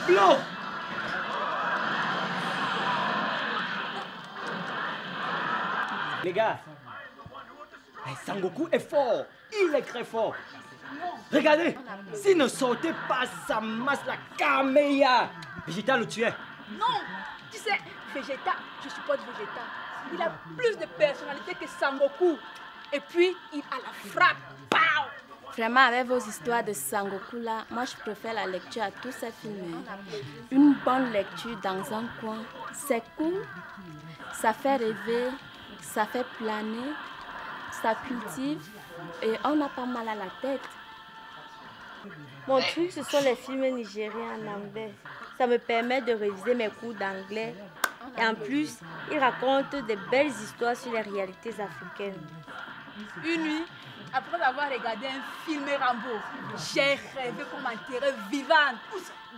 Blanc. Les gars, Sangoku est fort. Il est très fort. Regardez, s'il ne sortait pas sa masse, la Kameya, Vegeta le tuait. Non, tu sais, Vegeta, je supporte Vegeta. Il a plus de personnalité que Sangoku. Et puis, il a la frappe. Pow! Vraiment, avec vos histoires de Sangoku là, moi je préfère la lecture à tous ces films. Une bonne lecture dans un coin, c'est cool, ça fait rêver, ça fait planer, ça cultive et on n'a pas mal à la tête. Mon truc, ce sont les films nigériens en anglais. Ça me permet de réviser mes cours d'anglais. Et en plus, ils racontent de belles histoires sur les réalités africaines. Une nuit, après avoir regardé un film Rambo, j'ai rêvé qu'on m'enterrait vivante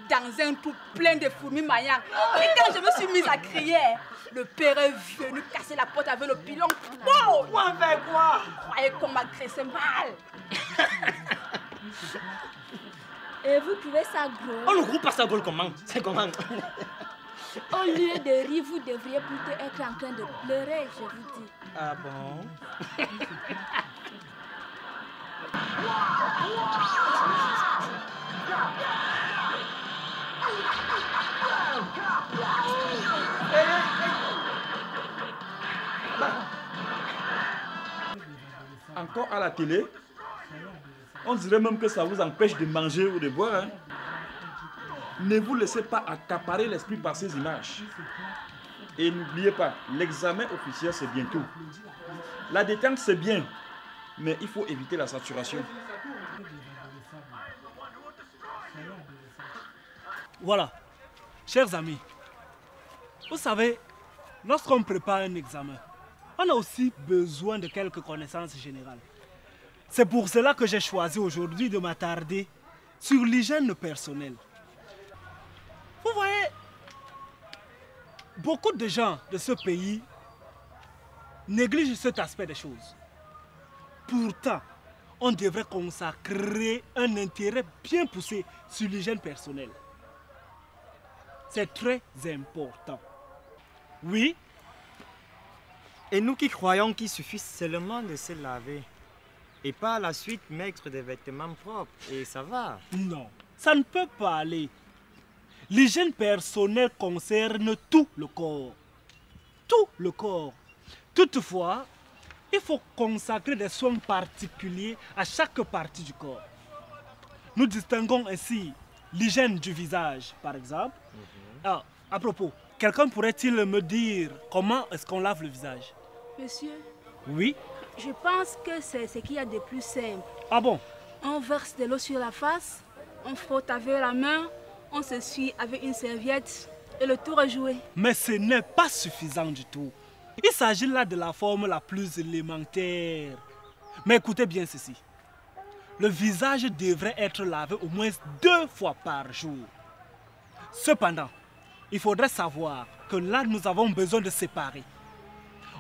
dans un trou plein de fourmis maillantes. Et quand je me suis mise à crier, le père est venu casser la porte avec le pilon. Wow! Quoi avec quoi? Je croyais qu'on m'agressait mal. Et vous trouvez ça drôle? On ne trouve pas ça drôle comment? C'est comment? Au lieu de rire, vous devriez plutôt être en train de pleurer, je vous dis. Ah bon? Encore à la télé, on dirait même que ça vous empêche de manger ou de boire. Hein? Ne vous laissez pas accaparer l'esprit par ces images. Et n'oubliez pas, l'examen officiel c'est bientôt. La détente c'est bien, mais il faut éviter la saturation. Voilà, chers amis, vous savez, lorsqu'on prépare un examen, on a aussi besoin de quelques connaissances générales. C'est pour cela que j'ai choisi aujourd'hui de m'attarder sur l'hygiène personnelle. Vous voyez, beaucoup de gens de ce pays négligent cet aspect des choses. Pourtant, on devrait consacrer un intérêt bien poussé sur l'hygiène personnelle. C'est très important. Oui. Et nous qui croyons qu'il suffit seulement de se laver Et par la suite mettre des vêtements propres. Et ça va. Non, ça ne peut pas aller. L'hygiène personnelle concerne tout le corps. Tout le corps. Toutefois, il faut consacrer des soins particuliers à chaque partie du corps. Nous distinguons ainsi l'hygiène du visage, par exemple. Ah, à propos, quelqu'un pourrait-il me dire comment est-ce qu'on lave le visage? Monsieur, Oui. je pense que c'est ce qu'il y a de plus simple. Ah bon? On verse de l'eau sur la face, on frotte avec la main, on s'essuie avec une serviette et le tour est joué. Mais ce n'est pas suffisant du tout. Il s'agit là de la forme la plus élémentaire. Mais écoutez bien ceci. Le visage devrait être lavé au moins 2 fois par jour. Cependant, il faudrait savoir que là, nous avons besoin de séparer.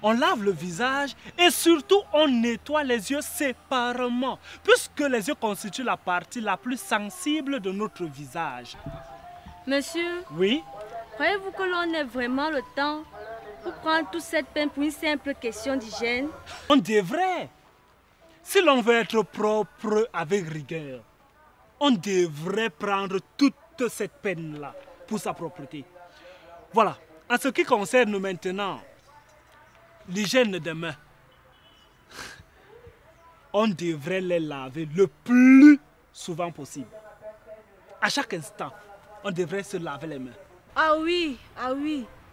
On lave le visage et surtout on nettoie les yeux séparément, puisque les yeux constituent la partie la plus sensible de notre visage. Monsieur, Oui? croyez-vous que l'on ait vraiment le temps pour prendre toute cette peine pour une simple question d'hygiène? On devrait. Si l'on veut être propre avec rigueur, on devrait prendre toute cette peine-là pour sa propreté. Voilà. En ce qui concerne maintenant l'hygiène des mains, on devrait les laver le plus souvent possible. À chaque instant, on devrait se laver les mains. Ah oui,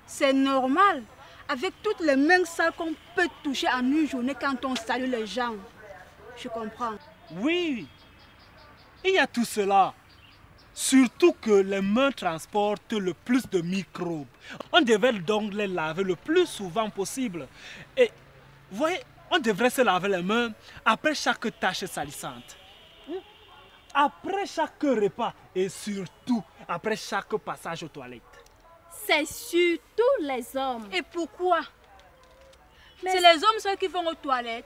c'est normal. Avec toutes les mains sales qu'on peut toucher en une journée quand on salue les gens. Je comprends. Oui, il y a tout cela. Surtout que les mains transportent le plus de microbes. On devrait donc les laver le plus souvent possible. Et, vous voyez, on devrait se laver les mains après chaque tâche salissante. Après chaque repas et surtout après chaque passage aux toilettes. C'est surtout les hommes. Et pourquoi? Mais C'est les hommes ceux qui vont aux toilettes.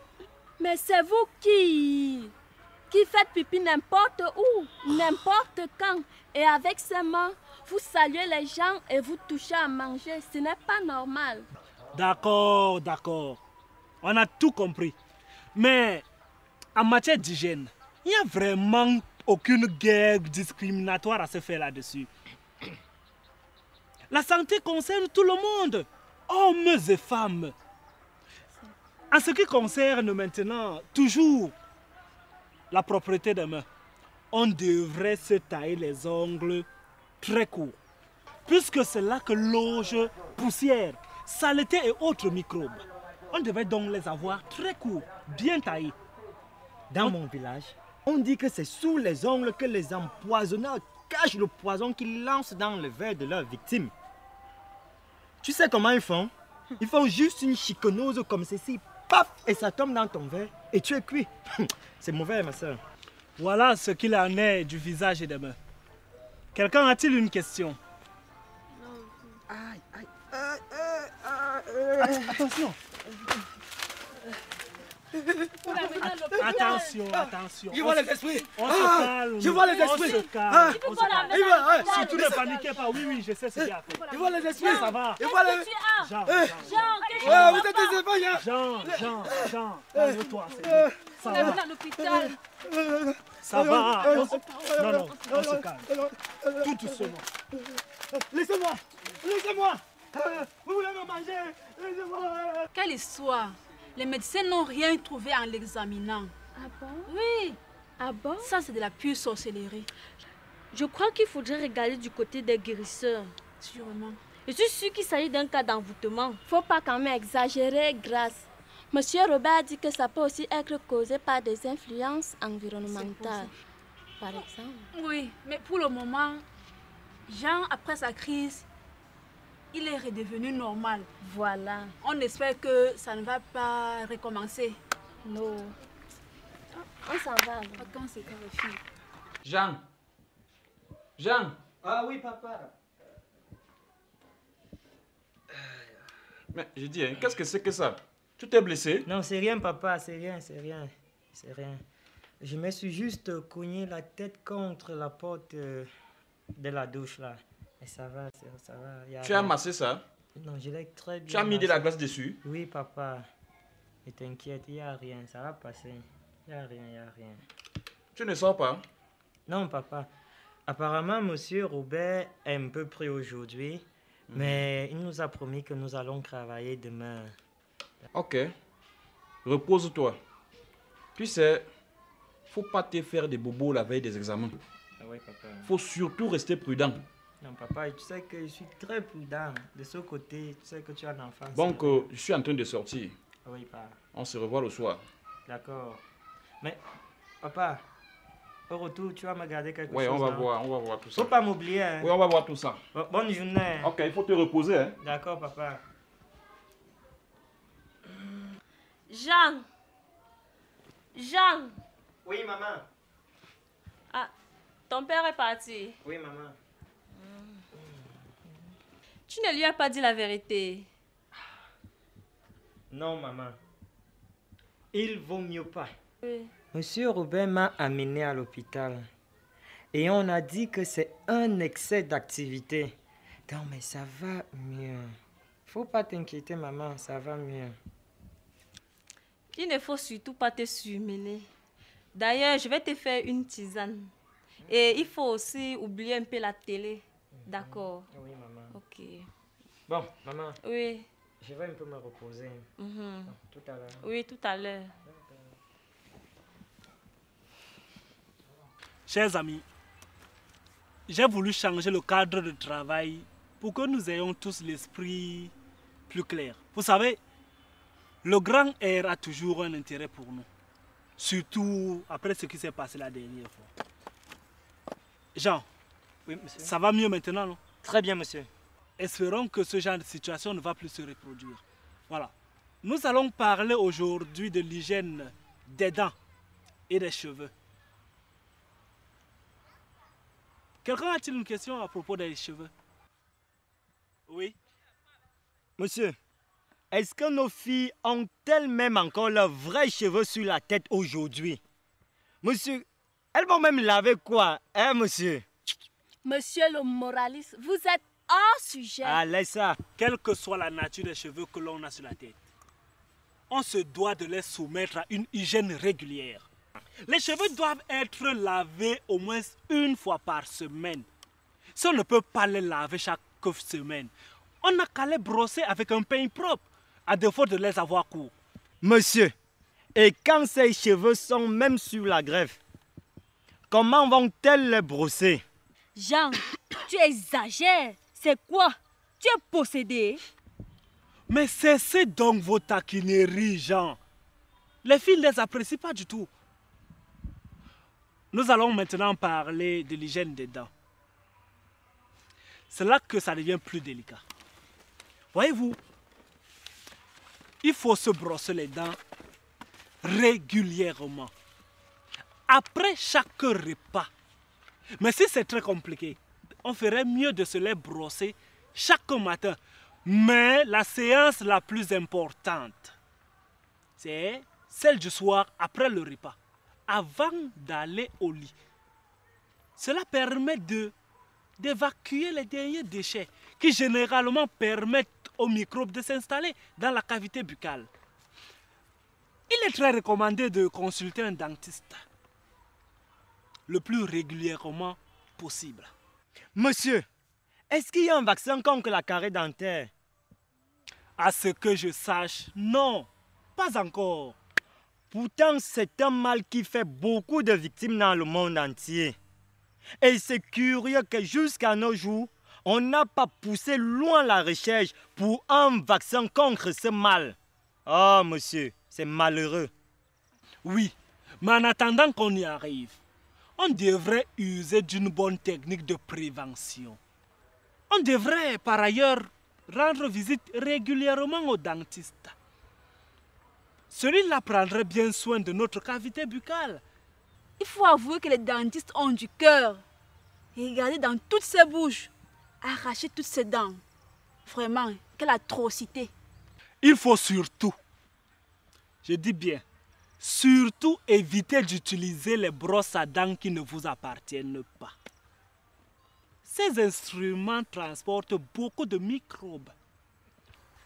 Mais c'est vous qui faites pipi n'importe où, n'importe quand. Et avec ces mains, vous saluez les gens et vous touchez à manger. Ce n'est pas normal. D'accord, d'accord. On a tout compris. Mais en matière d'hygiène, il n'y a vraiment aucune guerre discriminatoire à se faire là-dessus. La santé concerne tout le monde, hommes et femmes. En ce qui concerne maintenant, toujours la propreté des mains, on devrait se tailler les ongles très courts, puisque c'est là que loge poussière, saleté et autres microbes. On devrait donc les avoir très courts, bien taillés. Dans mon village, on dit que c'est sous les ongles que les empoisonneurs cachent le poison qu'ils lancent dans le verre de leurs victimes. Tu sais comment ils font? Ils font juste une chicanose comme ceci, paf, et ça tombe dans ton verre et tu es cuit. C'est mauvais, ma soeur. Voilà ce qu'il en est du visage et des mains. Quelqu'un a-t-il une question? Attention. Attention, attention. Je vois les esprits. On se calme. Je vois les esprits. On se calme. Il va, Surtout ne paniquez pas. Oui, oui, je sais ce qu'il y a. je vois les esprits. Ça va. Je vois les... Jean, Vous êtes des esprits, hein? Jean, calme-toi. Ça va. À l'hôpital. Ça va. Non, on se calme. Tout doucement. Laissez-moi. Laissez-moi. Vous voulez me manger? Laissez-moi. Quelle histoire! Les médecins n'ont rien trouvé en l'examinant. Ah bon? Oui, Ah bon? ça c'est de la pure sorcellerie. Je crois qu'il faudrait regarder du côté des guérisseurs. Sûrement. Je suis sûre qu'il s'agit d'un cas d'envoûtement. Faut pas quand même exagérer, Grâce. Monsieur Robert dit que ça peut aussi être causé par des influences environnementales. Par exemple. Oui, mais pour le moment, Jean, après sa crise, il est redevenu normal. Voilà. On espère que ça ne va pas recommencer. Non. On s'en va. alors. Quand c'est quand les filles. Jean. Ah oui, papa. Mais je dis, hein, qu'est-ce que c'est que ça? Tu t'es blessé? Non, c'est rien, papa, c'est rien. Je me suis juste cogné la tête contre la porte de la douche, là. Et ça va, ça va. Tu as massé ça? Non, je l'ai très bien Tu as mis de la massé. glace dessus? Oui, papa. Ne t'inquiète, il n'y a rien, ça va passer. Il n'y a rien, il n'y a rien. Tu ne sors pas? Non, papa. Apparemment, monsieur Robert est un peu pris aujourd'hui, mais il nous a promis que nous allons travailler demain. Ok. Repose-toi. Tu sais, faut pas te faire des bobos la veille des examens. Ah oui, papa. Faut surtout rester prudent. Non, papa, tu sais que je suis très prudent. De ce côté, tu sais que tu as un enfant. Donc, je suis en train de sortir. Oui, papa. On se revoit le soir. D'accord. Mais, papa, au retour, tu vas me garder quelque chose. Oui, on va hein? voir tout ça. Faut pas m'oublier. Hein? Oui, on va voir tout ça. Bonne journée. Ok, il faut te reposer. Hein? D'accord, papa. Jean. Jean. Oui, maman. Ah, ton père est parti. Oui, maman. Tu ne lui as pas dit la vérité. Non, maman. Il vaut mieux pas. Oui. Monsieur Robert m'a amené à l'hôpital. Et on a dit que c'est un excès d'activité. Non, mais ça va mieux. Faut pas t'inquiéter, maman. Ça va mieux. Il ne faut surtout pas te surmener. D'ailleurs, je vais te faire une tisane. Et il faut aussi oublier un peu la télé. D'accord. Oui, maman. Ok. Bon, maman, Oui. je vais un peu me reposer. Tout à l'heure. Oui, tout à l'heure. Chers amis, j'ai voulu changer le cadre de travail pour que nous ayons tous l'esprit plus clair. Vous savez, le grand air a toujours un intérêt pour nous. Surtout après ce qui s'est passé la dernière fois. Jean, Oui, monsieur. ça va mieux maintenant, non? Très bien, monsieur. Espérons que ce genre de situation ne va plus se reproduire. Voilà. Nous allons parler aujourd'hui de l'hygiène des dents et des cheveux. Quelqu'un a-t-il une question à propos des cheveux? Oui. Monsieur, est-ce que nos filles ont elles-mêmes encore leurs vrais cheveux sur la tête aujourd'hui? Monsieur, elles vont même laver quoi, hein, monsieur? Monsieur le moraliste, vous êtes hors sujet. Allez, ça. Quelle que soit la nature des cheveux que l'on a sur la tête, on se doit de les soumettre à une hygiène régulière. Les cheveux doivent être lavés au moins une fois par semaine. Si on ne peut pas les laver chaque semaine, on n'a qu'à les brosser avec un peigne propre, à défaut de les avoir courts. Monsieur, et quand ces cheveux sont même sur la greffe, comment vont-elles les brosser? Jean, tu exagères. C'est quoi? Tu es possédé? Mais cessez donc vos taquineries, Jean. Les filles ne les apprécient pas du tout. Nous allons maintenant parler de l'hygiène des dents. C'est là que ça devient plus délicat. Voyez-vous, il faut se brosser les dents régulièrement, après chaque repas. Mais si c'est très compliqué, on ferait mieux de se les brosser chaque matin. Mais la séance la plus importante, c'est celle du soir après le repas, avant d'aller au lit. Cela permet d'évacuer les derniers déchets qui généralement permettent aux microbes de s'installer dans la cavité buccale. Il est très recommandé de consulter un dentiste le plus régulièrement possible. Monsieur, est-ce qu'il y a un vaccin contre la carie dentaire? À ce que je sache, non, pas encore. Pourtant, c'est un mal qui fait beaucoup de victimes dans le monde entier. Et c'est curieux que jusqu'à nos jours, on n'a pas poussé loin la recherche pour un vaccin contre ce mal. Oh, monsieur, c'est malheureux. Oui, mais en attendant qu'on y arrive, on devrait user d'une bonne technique de prévention. On devrait par ailleurs rendre visite régulièrement au dentiste. Celui-là prendrait bien soin de notre cavité buccale. Il faut avouer que les dentistes ont du cœur. Et regardez dans toutes ces bouches, arracher toutes ces dents. Vraiment, quelle atrocité. Il faut surtout, je dis bien, surtout éviter d'utiliser les brosses à dents qui ne vous appartiennent pas. Ces instruments transportent beaucoup de microbes.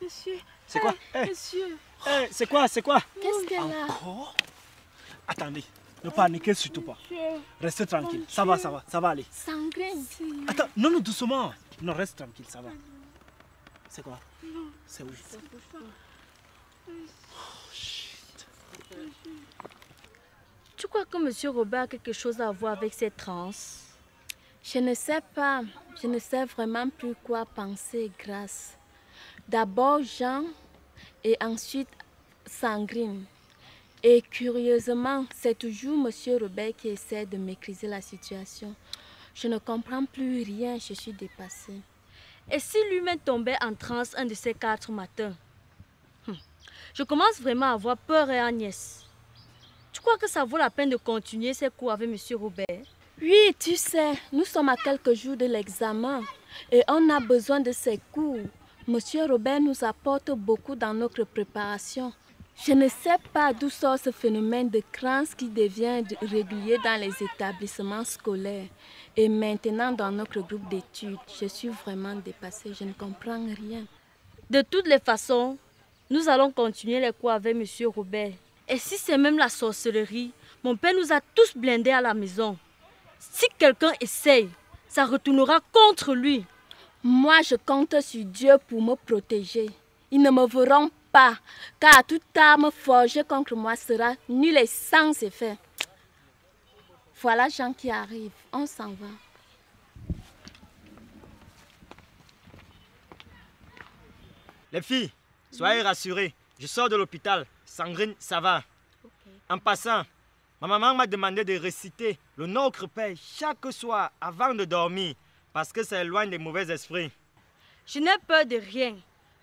Monsieur, C'est quoi? monsieur. C'est quoi? Qu'est-ce qu'elle a? Encore? Attendez, ne paniquez surtout pas. Restez tranquille, ça va aller. Sangrine. Attends, non, doucement. Non, reste tranquille, ça va. C'est quoi? C'est où? Tu crois que M. Robert a quelque chose à voir avec ces trans? Je ne sais pas. Je ne sais vraiment plus quoi penser, Grâce. D'abord Jean et ensuite Sangrine. Et curieusement, c'est toujours M. Robert qui essaie de maîtriser la situation. Je ne comprends plus rien, je suis dépassée. Et si lui-même tombait en transe un de ces 4 matins? Je commence vraiment à avoir peur, Agnès. Tu crois que ça vaut la peine de continuer ces cours avec M. Robert? Oui, tu sais, nous sommes à quelques jours de l'examen et on a besoin de ces cours. M. Robert nous apporte beaucoup dans notre préparation. Je ne sais pas d'où sort ce phénomène de crans qui devient régulier dans les établissements scolaires et maintenant dans notre groupe d'études. Je suis vraiment dépassée, je ne comprends rien. De toutes les façons, nous allons continuer les cours avec M. Robert. Et si c'est même la sorcellerie, mon père nous a tous blindés à la maison. Si quelqu'un essaye, ça retournera contre lui. Moi, je compte sur Dieu pour me protéger. Ils ne me verront pas, car toute arme forgée contre moi sera nulle et sans effet. Voilà Jean qui arrive, on s'en va. Les filles, soyez rassurées. Je sors de l'hôpital. Sangrine, ça va. Okay. En passant, ma maman m'a demandé de réciter le Notre Père chaque soir avant de dormir, parce que ça éloigne les mauvais esprits. Je n'ai peur de rien.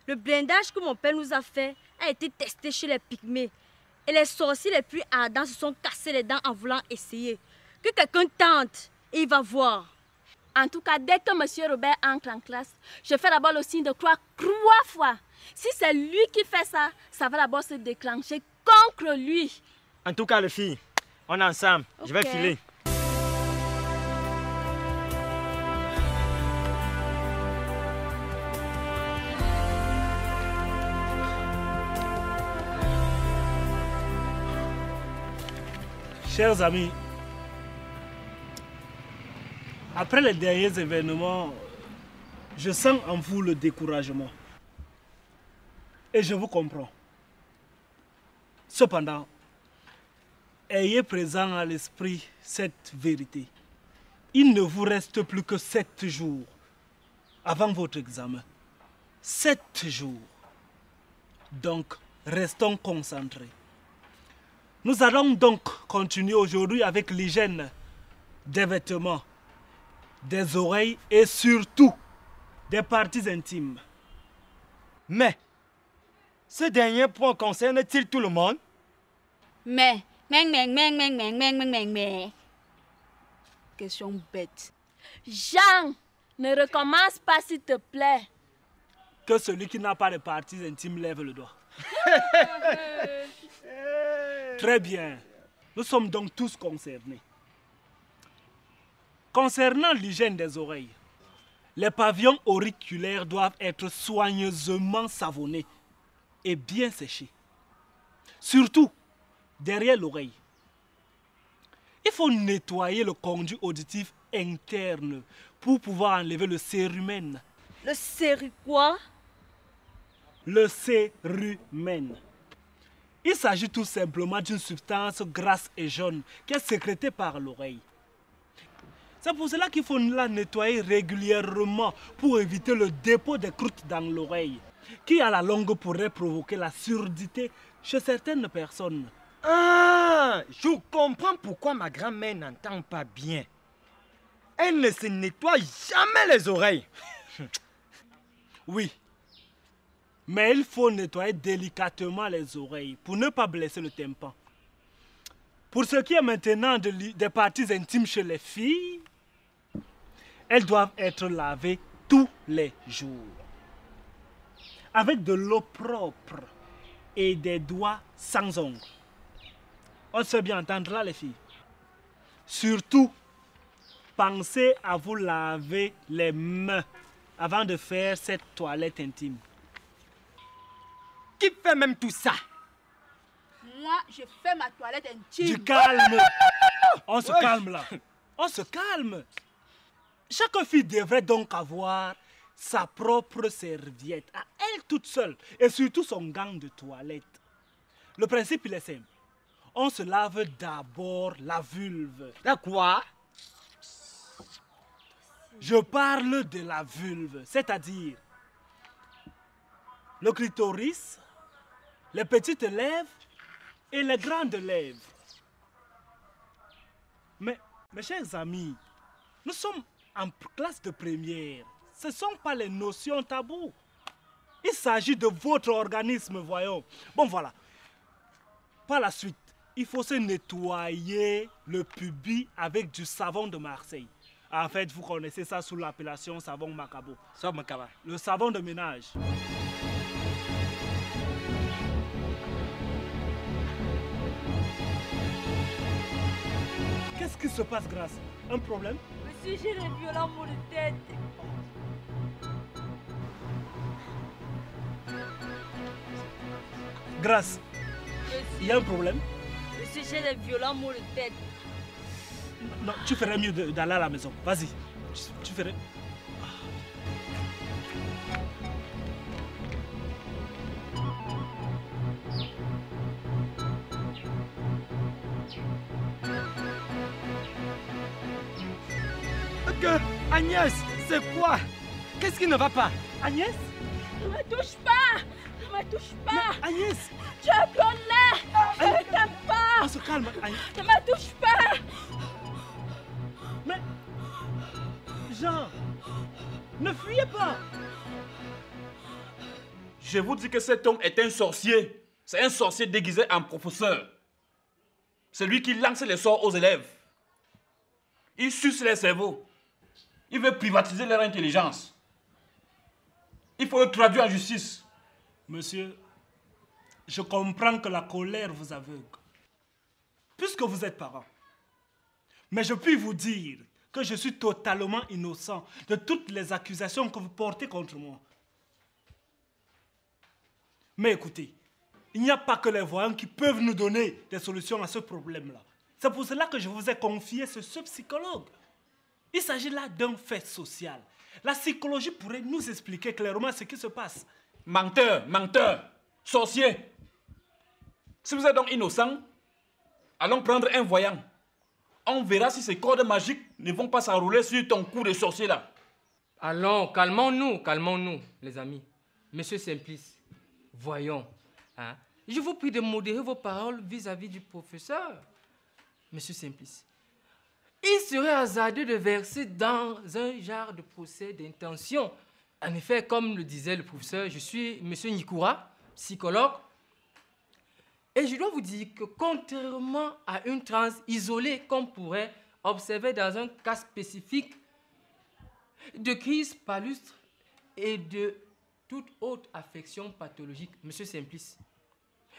Le blindage que mon père nous a fait a été testé chez les pygmées. Et les sorciers les plus ardents se sont cassés les dents en voulant essayer. Que quelqu'un tente et il va voir. En tout cas, dès que M. Robert entre en classe, je fais d'abord le signe de croix 3 fois. Si c'est lui qui fait ça, ça va d'abord se déclencher contre lui. En tout cas, les filles, on est ensemble. Okay. Je vais filer. Chers amis, après les derniers événements, je sens en vous le découragement. Et je vous comprends. Cependant, ayez présent à l'esprit cette vérité. Il ne vous reste plus que 7 jours avant votre examen. 7 jours. Donc, restons concentrés. Nous allons donc continuer aujourd'hui avec l'hygiène des vêtements, des oreilles et surtout des parties intimes. Mais, ce dernier point concerne-t-il tout le monde? Mais. Question bête. Jean, ne recommence pas s'il te plaît. Que celui qui n'a pas de parties intimes lève le doigt. Très bien. Nous sommes donc tous concernés. Concernant l'hygiène des oreilles, les pavillons auriculaires doivent être soigneusement savonnés et bien séchés. Surtout derrière l'oreille. Il faut nettoyer le conduit auditif interne pour pouvoir enlever le cérumen. Le céru quoi? Le cérumen. Il s'agit tout simplement d'une substance grasse et jaune qui est sécrétée par l'oreille. C'est pour cela qu'il faut la nettoyer régulièrement pour éviter le dépôt des croûtes dans l'oreille, qui à la longue pourrait provoquer la surdité chez certaines personnes. Ah, je comprends pourquoi ma grand-mère n'entend pas bien. Elle ne se nettoie jamais les oreilles. Oui. Mais il faut nettoyer délicatement les oreilles pour ne pas blesser le tympan. Pour ce qui est maintenant des parties intimes chez les filles, elles doivent être lavées tous les jours. Avec de l'eau propre et des doigts sans ongles. On se fait bien entendre là les filles. Surtout, pensez à vous laver les mains avant de faire cette toilette intime. Qui fait même tout ça? Moi, je fais ma toilette intime. Du calme. On se calme là. On se calme. Chaque fille devrait donc avoir sa propre serviette, à elle toute seule, et surtout son gant de toilette. Le principe, il est simple. On se lave d'abord la vulve. La quoi? Je parle de la vulve, c'est-à-dire le clitoris, les petites lèvres et les grandes lèvres. Mais, mes chers amis, nous sommes en classe de première. Ce ne sont pas les notions taboues. Il s'agit de votre organisme, voyons. Bon, voilà. Par la suite, il faut se nettoyer le pubis avec du savon de Marseille. En fait, vous connaissez ça sous l'appellation savon Macabo. Ça, Macaba. Le savon de ménage. Qu'est-ce qui se passe, Grâce? Un problème? Monsieur, j'ai des violents maux de tête. Grâce, il y a un problème? Monsieur, j'ai des violents maux de tête. Non, tu ferais mieux d'aller à la maison. Vas-y. Tu ferais... Agnès, c'est quoi? Qu'est-ce qui ne va pas? Agnès? Ne me touche pas! Ne me touche pas! Mais Agnès! Tu es blonde! Je ne t'aime pas! On se calme, Agnès. Ne me touche pas! Mais... Jean, ne fuyez pas! Je vous dis que cet homme est un sorcier. C'est un sorcier déguisé en professeur. C'est lui qui lance les sorts aux élèves. Il suce les cerveaux. Il veut privatiser leur intelligence. Il faut le traduire en justice. Monsieur, je comprends que la colère vous aveugle, puisque vous êtes parent. Mais je puis vous dire que je suis totalement innocent de toutes les accusations que vous portez contre moi. Mais écoutez, il n'y a pas que les voyants qui peuvent nous donner des solutions à ce problème-là. C'est pour cela que je vous ai confié ce psychologue. Il s'agit là d'un fait social. La psychologie pourrait nous expliquer clairement ce qui se passe. Menteur, menteur, sorcier. Si vous êtes donc innocent, allons prendre un voyant. On verra si ces cordes magiques ne vont pas s'enrouler sur ton cou de sorcier là. Allons, calmons-nous, les amis. Monsieur Simplice, voyons. Hein? Je vous prie de modérer vos paroles vis-à-vis du professeur. Monsieur Simplice, il serait hasardeux de verser dans un genre de procès d'intention. En effet, comme le disait le professeur, je suis monsieur Nikura, psychologue. Et je dois vous dire que contrairement à une transe isolée qu'on pourrait observer dans un cas spécifique de crise palustre et de toute autre affection pathologique, monsieur Simplice,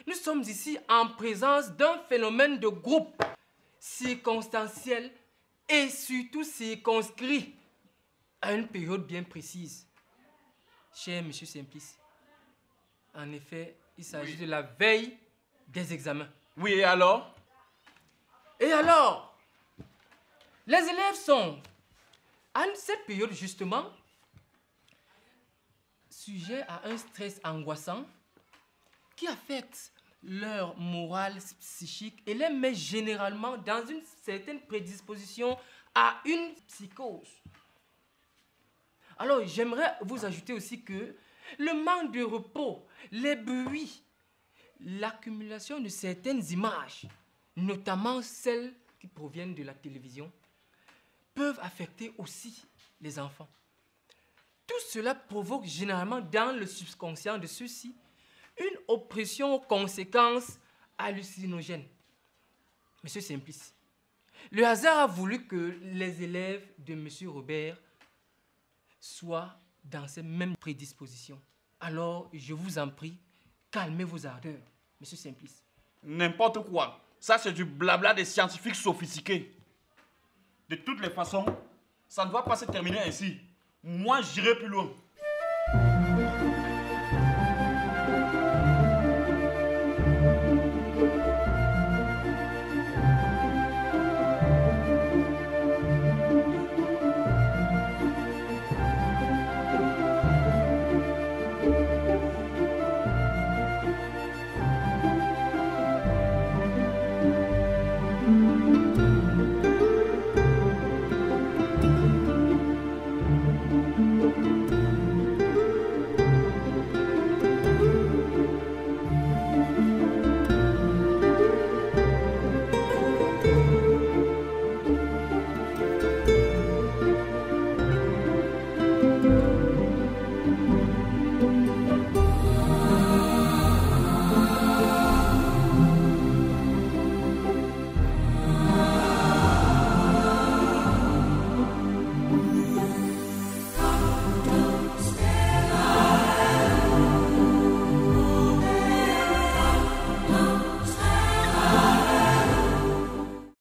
nous sommes ici en présence d'un phénomène de groupe circonstanciel et surtout circonscrit à une période bien précise. Cher monsieur Simplice, en effet, il s'agit de la veille des examens. Oui, et alors? Et alors? Les élèves sont, à cette période justement, sujets à un stress angoissant qui affecte leur morale psychique et les met généralement dans une certaine prédisposition à une psychose. Alors, j'aimerais vous ajouter aussi que le manque de repos, les bruits, l'accumulation de certaines images, notamment celles qui proviennent de la télévision, peuvent affecter aussi les enfants. Tout cela provoque généralement dans le subconscient de ceux-ci une oppression aux conséquences hallucinogènes. Monsieur Simplice, le hasard a voulu que les élèves de Monsieur Robert soient dans ces mêmes prédispositions. Alors, je vous en prie, calmez vos ardeurs, Monsieur Simplice. N'importe quoi. Ça, c'est du blabla des scientifiques sophistiqués. De toutes les façons, ça ne va pas se terminer ainsi. Moi, j'irai plus loin.